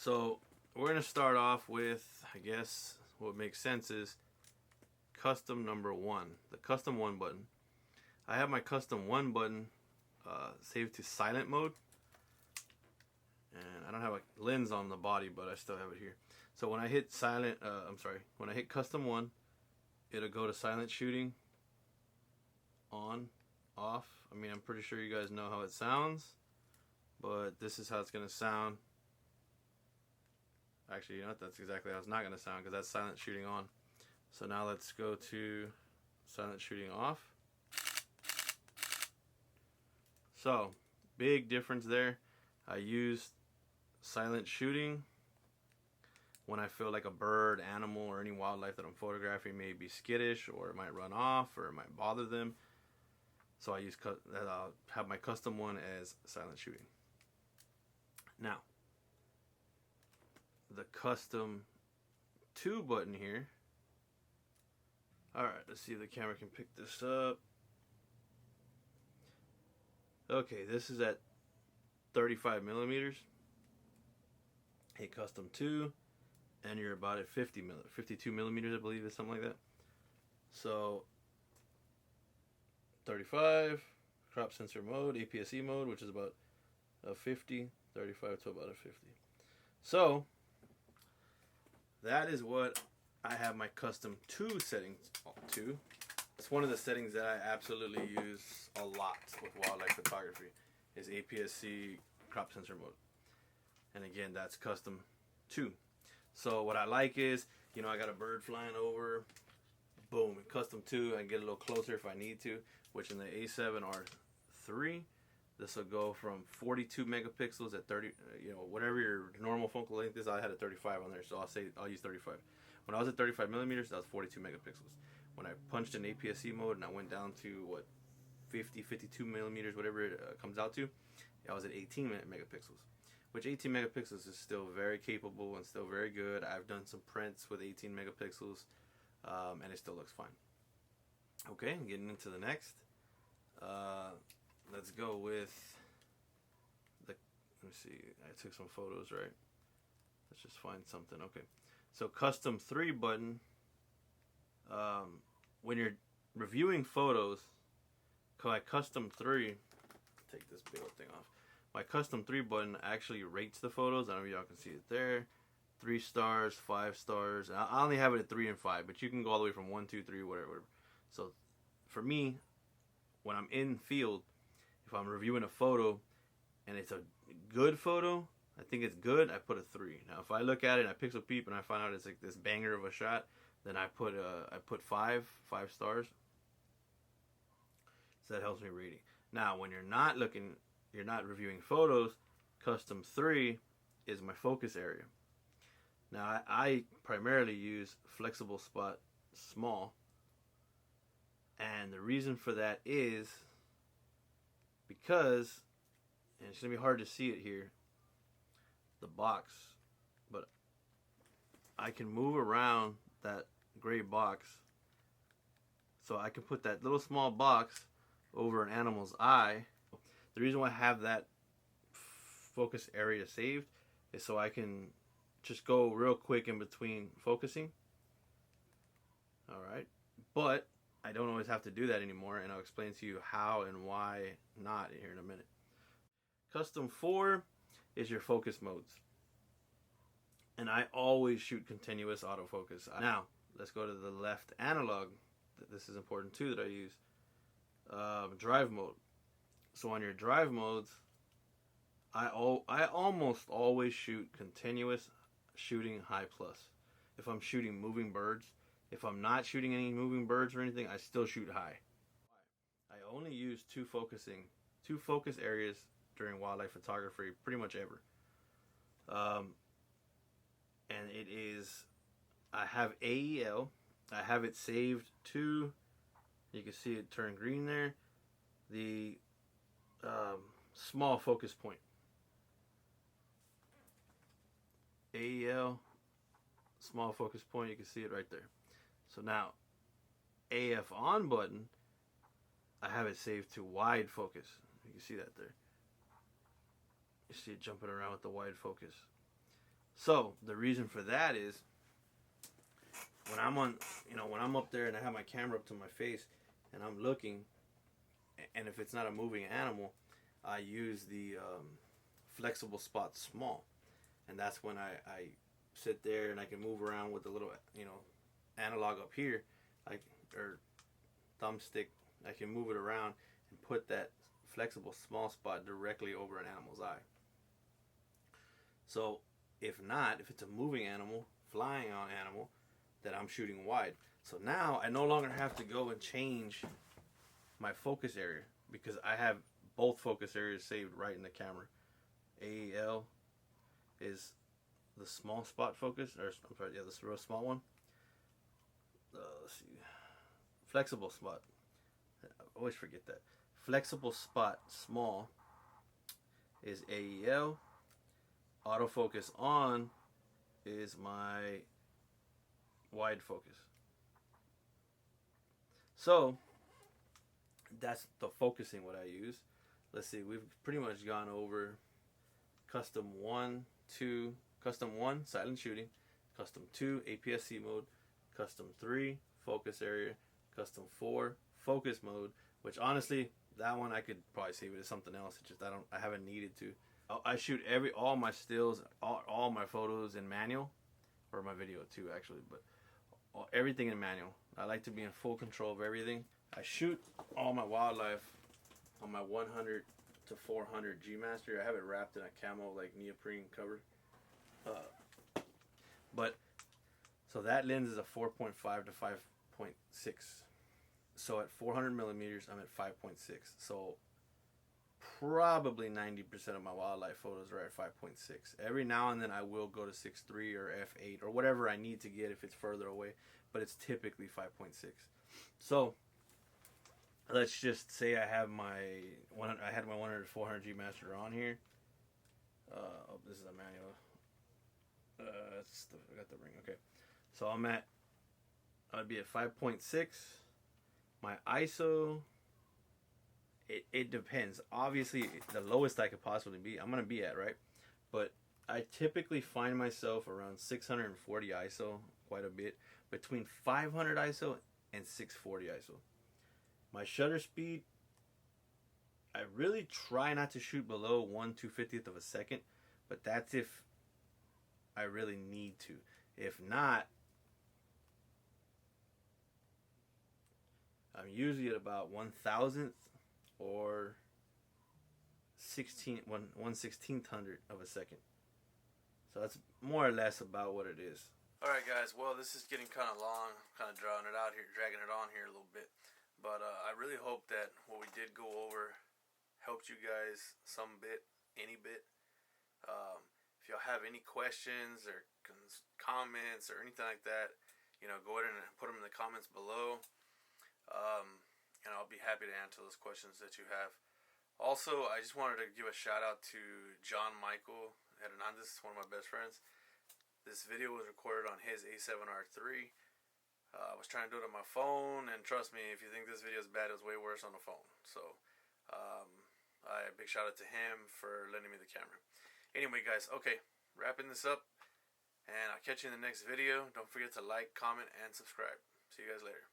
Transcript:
So we're going to start off with, I guess, what makes sense is custom number 1, the custom 1 button. I have my custom 1 button saved to silent mode. And I don't have a lens on the body, but I still have it here. So when I hit when I hit custom 1, it'll go to silent shooting, on, off. I mean, I'm pretty sure you guys know how it sounds, but this is how it's going to sound. Actually, you know what? That's exactly how it's not going to sound, because that's silent shooting on. So now let's go to silent shooting off. So, big difference there. I used silent shooting when I feel like a bird, animal, or any wildlife that I'm photographing may be skittish, or it might run off, or it might bother them. So I use I'll have my custom 1 as silent shooting. Now, the custom 2 button here. Alright, let's see if the camera can pick this up. Okay, this is at 35 millimeters. Hit custom 2, and you're about at 52 millimeters, I believe, is something like that. So 35, crop sensor mode, APS-C mode, which is about a 50, 35 to about a 50. So that is what I have my custom 2 settings to. It's one of the settings that I absolutely use a lot with wildlife photography, is APS-C crop sensor mode. And again, that's custom 2. So what I like is, you know, I got a bird flying over, boom, custom 2, I can get a little closer if I need to, which in the a7riii, this will go from 42 megapixels at 30, you know, whatever your normal focal length is. I had a 35 on there, so I'll use 35. When I was at 35 millimeters, that was 42 megapixels. When I punched in APS-C mode and I went down to, what, 50, 52 millimeters, whatever it comes out to, I was at 18 megapixels. Which 18 megapixels is still very capable and still very good. I've done some prints with 18 megapixels, and it still looks fine. Okay, getting into the next. Let's go with let me see, I took some photos, right? Let's just find something. Okay, so custom 3 button. When you're reviewing photos, my custom 3, take this big old thing off. My custom 3 button actually rates the photos. I don't know if y'all can see it there. 3 stars, 5 stars. I only have it at 3 and 5, but you can go all the way from 1, 2, 3, whatever. So for me, when I'm in field, if I'm reviewing a photo and it's a good photo, I think it's good, I put a 3. Now if I look at it and I pixel peep and I find out it's like this banger of a shot, then I put 5 stars. So that helps me reading. Now when you're not reviewing photos, custom 3 is my focus area. Now I primarily use flexible spot small, and the reason for that is because, and it's going to be hard to see it here, the box, but I can move around that gray box, so I can put that little small box over an animal's eye. The reason why I have that focus area saved is so I can just go real quick in between focusing. Alright, but I don't always have to do that anymore, and I'll explain to you how and why not here in a minute. Custom 4 is your focus modes, and I always shoot continuous autofocus. Now let's go to the left analog. This is important too that I use. Drive mode. So on your drive modes, I almost always shoot continuous, shooting high plus. If I'm shooting moving birds, if I'm not shooting any moving birds or anything, I still shoot high. I only use two focus areas during wildlife photography pretty much ever. And it is, I have AEL, I have it saved to, you can see it turn green there, the small focus point. AEL, small focus point, you can see it right there. So now, AF on button, I have it saved to wide focus. You can see that there. You see it jumping around with the wide focus. So the reason for that is when I'm on, when I'm up there and I have my camera up to my face and I'm looking, and if it's not a moving animal, I use the flexible spot small, and that's when I sit there and I can move around with the little analog up here, or thumbstick. I can move it around and put that flexible small spot directly over an animal's eye. So if it's a moving animal, flying on animal, that I'm shooting wide. So now I no longer have to go and change my focus area because I have both focus areas saved right in the camera. AEL is the small spot focus, or I'm sorry, this real small one. Let's see, flexible spot. I always forget that. Flexible spot small is AEL. Autofocus on is my wide focus. So that's the focusing what I use. Let's see, we've pretty much gone over custom 1, 2, custom 1, silent shooting, custom 2, APS-C mode, custom 3, focus area, custom 4, focus mode, which honestly, that one I could probably save it as something else. It's just I haven't needed to. I shoot all my stills, all my photos in manual, or my video too actually, but everything in manual. I like to be in full control of everything. I shoot all my wildlife on my 100 to 400 G Master. I have it wrapped in a camo like neoprene cover. But so that lens is a 4.5 to 5.6. So at 400 millimeters, I'm at 5.6. So probably 90% of my wildlife photos are at 5.6. Every now and then I will go to 6.3 or f8 or whatever I need to get if it's further away, but it's typically 5.6. So let's just say I had my 100 to 400 G Master on here. Oh, this is a manual. I got the ring. Okay, so I'd be at 5.6. My ISO, it depends. Obviously, the lowest I could possibly be, I'm gonna be at, right? But I typically find myself around 640 ISO, quite a bit, between 500 ISO and 640 ISO. My shutter speed, I really try not to shoot below 1/250th of a second, but that's if I really need to. If not, I'm usually at about 1,000th or 1/1600 of a second. So that's more or less about what it is. Alright guys, well this is getting kind of long, kind of dragging it on here a little bit. But I really hope that what we did go over helped you guys some bit, any bit. If y'all have any questions or comments or anything like that, go ahead and put them in the comments below. And I'll be happy to answer those questions that you have. Also, I just wanted to give a shout out to John Michael Hernandez, one of my best friends. This video was recorded on his a7riii. I was trying to do it on my phone, and trust me, if you think this video is bad, it was way worse on the phone. So, a big shout out to him for lending me the camera. Anyway, guys, okay, wrapping this up, and I'll catch you in the next video. Don't forget to like, comment, and subscribe. See you guys later.